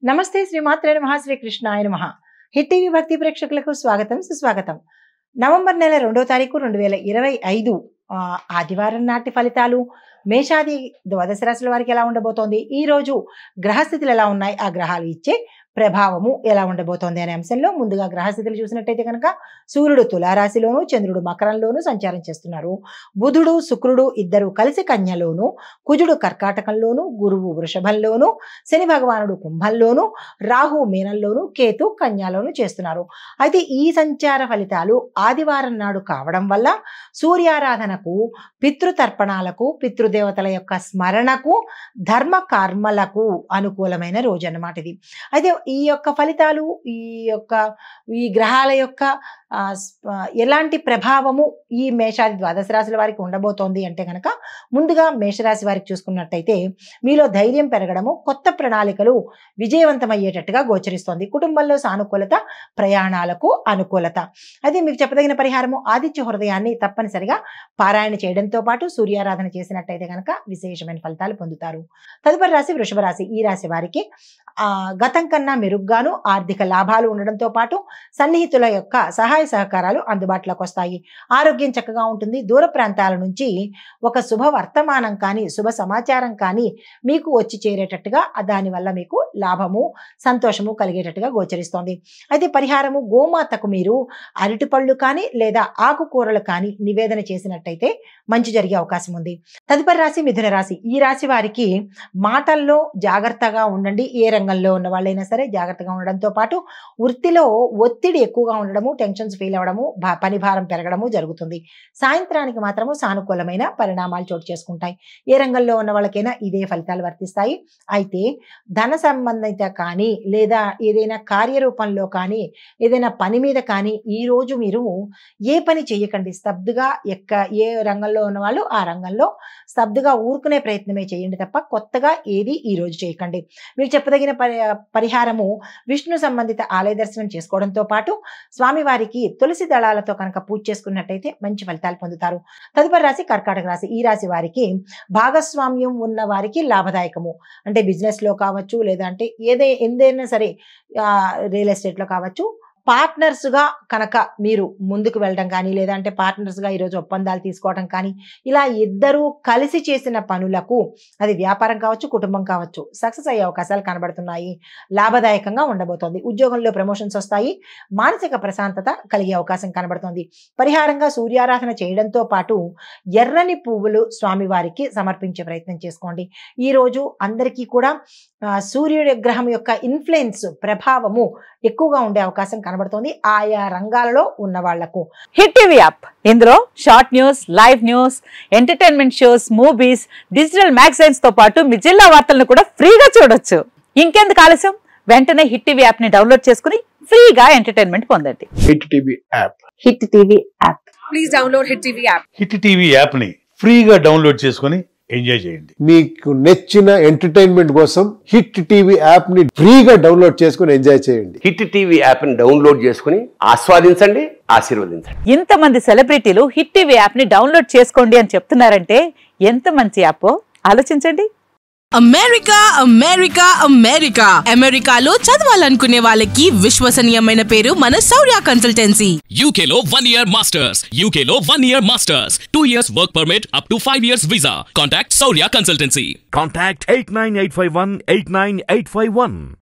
నమస్తే శ్రీమాత్రే నమః శ్రీ కృష్ణాయ నమః. హిట్ టీవీ భక్తి ప్రేక్షకులకు స్వాగతం సుస్వాగతం. నవంబర్ నెల 2వ తారీఖు 2025 ఆదివారం నాటి ఫలితాలు మేషాది ద్వాదశ రాశుల వారికి ఎలా ఉండబోతోంది, ఈ రోజు గ్రహస్థితులు ఎలా ఉన్నాయి, ఆ గ్రహాలు ఇచ్చే ప్రభావము ఎలా ఉండబోతోంది అనే అంశంలో ముందుగా గ్రహస్థితులు చూసినట్టయితే కనుక సూర్యుడు తులారాశిలోను, చంద్రుడు మకరంలోను సంచారం చేస్తున్నారు. బుధుడు శుక్రుడు ఇద్దరు కలిసి కన్యలోను, కుజుడు కర్కాటకంలోను, గురువు వృషభంలోను, శని భగవానుడు కుంభంలోను, రాహు మీనంలోను, కేతు కన్యాలోను చేస్తున్నారు. అయితే ఈ సంచార ఫలితాలు ఆదివారం నాడు కావడం వల్ల సూర్యారాధనకు, పితృతర్పణాలకు, పితృదేవతల యొక్క స్మరణకు, ధర్మ కర్మలకు అనుకూలమైన రోజు అన్నమాట ఇది. అయితే ఈ యొక్క ఫలితాలు, ఈ గ్రహాల యొక్క ఎలాంటి ప్రభావము ఈ మేషాది ద్వాదశ రాశుల వారికి ఉండబోతోంది అంటే కనుక ముందుగా మేషరాశి వారికి చూసుకున్నట్టయితే మీలో ధైర్యం పెరగడము, కొత్త ప్రణాళికలు విజయవంతమయ్యేటట్టుగా గోచరిస్తోంది. కుటుంబంలో సానుకూలత, ప్రయాణాలకు అనుకూలత. అయితే మీకు చెప్పదగిన పరిహారము ఆదిత్య హృదయాన్ని తప్పనిసరిగా పారాయణ చేయడంతో పాటు సూర్యారాధన చేసినట్టయితే కనుక విశేషమైన ఫలితాలు పొందుతారు. తదుపరి రాశి వృషభ రాశి. ఈ రాశి వారికి గతం కన్నా మెరుగ్గాను ఆర్థిక లాభాలు ఉండడంతో పాటు సన్నిహితుల యొక్క సహాయ సహకారాలు అందుబాటులోకి వస్తాయి. ఆరోగ్యం చక్కగా ఉంటుంది. దూర ప్రాంతాల నుంచి ఒక శుభ వర్తమానం కానీ, శుభ సమాచారం కానీ మీకు వచ్చి చేరేటట్టుగా దానివల్ల మీకు లాభము, సంతోషము కలిగేటట్టుగా గోచరిస్తోంది. అయితే పరిహారము గోమాతకు మీరు అరటిపళ్ళు కానీ లేదా ఆకుకూరలు కానీ నివేదన చేసినట్టయితే మంచి జరిగే అవకాశం ఉంది. తదుపరి రాశి మిథున రాశి. ఈ రాశి వారికి మాటల్లో జాగ్రత్తగా ఉండండి. ఏ రంగంలో ఉన్న వాళ్ళైనా సరే జాగ్రత్తగా ఉండడంతో పాటు వృత్తిలో ఒత్తిడి ఎక్కువగా ఉండడము, టెన్షన్స్ ఫీల్ అవ్వడము, పని భారం పెరగడము జరుగుతుంది. సాయంత్రానికి మాత్రము సానుకూలమైన పరిణామాలు చోటు చేసుకుంటాయి. ఏ రంగంలో ఉన్న వాళ్ళకైనా ఇదే ఫలితాలు వర్తిస్తాయి. అయితే ధన సంబంధిత కానీ లేదా ఏదైనా కార్యరూపంలో కానీ ఏదైనా పని మీద కానీ ఈ రోజు మీరు ఏ పని చేయకండి. స్తబ్దుగా ఏ రంగంలో ఉన్న వాళ్ళు ఆ రంగంలో స్తబ్దుగా ఊరుకునే ప్రయత్నమే చేయండి తప్ప కొత్తగా ఏది ఈ రోజు చేయకండి. మీకు చెప్పదగిన పరిహారము విష్ణు సంబంధిత ఆలయ దర్శనం చేసుకోవడంతో పాటు స్వామివారికి తులసి దళాలతో కనుక పూజ చేసుకున్నట్టయితే మంచి ఫలితాలు పొందుతారు. తదుపరి రాశి కర్కాటక రాశి. ఈ రాశి వారికి భాగస్వామ్యం ఉన్న వారికి లాభదాయకము. అంటే బిజినెస్ లో కావచ్చు, లేదా అంటే ఏదైనా సరే రియల్ ఎస్టేట్ లో కావచ్చు, పార్ట్నర్స్ గా కనుక మీరు ముందుకు వెళ్ళడం కానీ, లేదా అంటే పార్ట్నర్స్ గా ఈరోజు ఒప్పందాలు తీసుకోవడం కానీ, ఇలా ఇద్దరూ కలిసి చేసిన పనులకు అది వ్యాపారం కావచ్చు, కుటుంబం కావచ్చు, సక్సెస్ అయ్యే అవకాశాలు కనబడుతున్నాయి. లాభదాయకంగా ఉండబోతోంది. ఉద్యోగంలో ప్రమోషన్స్ వస్తాయి. మానసిక ప్రశాంతత కలిగే అవకాశం కనబడుతోంది. పరిహారంగా సూర్యారాధన చేయడంతో పాటు ఎర్రని పువ్వులు స్వామివారికి సమర్పించే ప్రయత్నం చేసుకోండి. ఈ రోజు అందరికీ కూడా సూర్యుడి గ్రహం యొక్క ఇన్ఫ్లుయెన్స్, ప్రభావము ఎక్కువగా ఉండే అవకాశం కనబడుతోంది ఆయా రంగాలలో ఉన్న వాళ్లకు. హిట్ టీవీ యాప్, ఇందులో short news, live news, entertainment shows, movies, digital magazines తో పాటు మీ జిల్లా వార్తలను కూడా ఫ్రీగా చూడొచ్చు. ఇంకెందుకు ఆలస్యం, వెంటనే హిట్ టీవీ యాప్ ని డౌన్లోడ్ చేసుకుని ఫ్రీగా ఎంటర్టైన్మెంట్ పొందండి. Hit TV app. Hit TV app. Please download hit TV app. Hit TV app ని ఫ్రీగా డౌన్లోడ్ చేసుకుని ఎంజాయ్ చేయండి. మీకు నచ్చిన ఎంటర్టైన్మెంట్ కోసం హిట్ టీవీ యాప్ ని ఫ్రీగా డౌన్లోడ్ చేసుకుని ఎంజాయ్ చేయండి. హిట్ టీవీ యాప్ ని డౌన్లోడ్ చేసుకుని ఆస్వాదించండి, ఆశీర్వదించండి. ఇంతమంది సెలబ్రిటీలు హిట్ టీవీ యాప్ ని డౌన్లోడ్ చేసుకోండి అని చెప్తున్నారంటే ఎంత మంచి యాప్ ఆలోచించండి. అమెరికా అమెరికా అమెరికా అమెరికాలో చదవాలనుకునే వాళ్ళకి విశ్వసనీయమైన పేరు మన శౌర్య కన్సల్టెన్సీ. UK లో 1 year masters. UK లో 1 year masters. 2 years work permit up to 5 years visa. Contact Saurya Consultancy. Contact 89851 89851.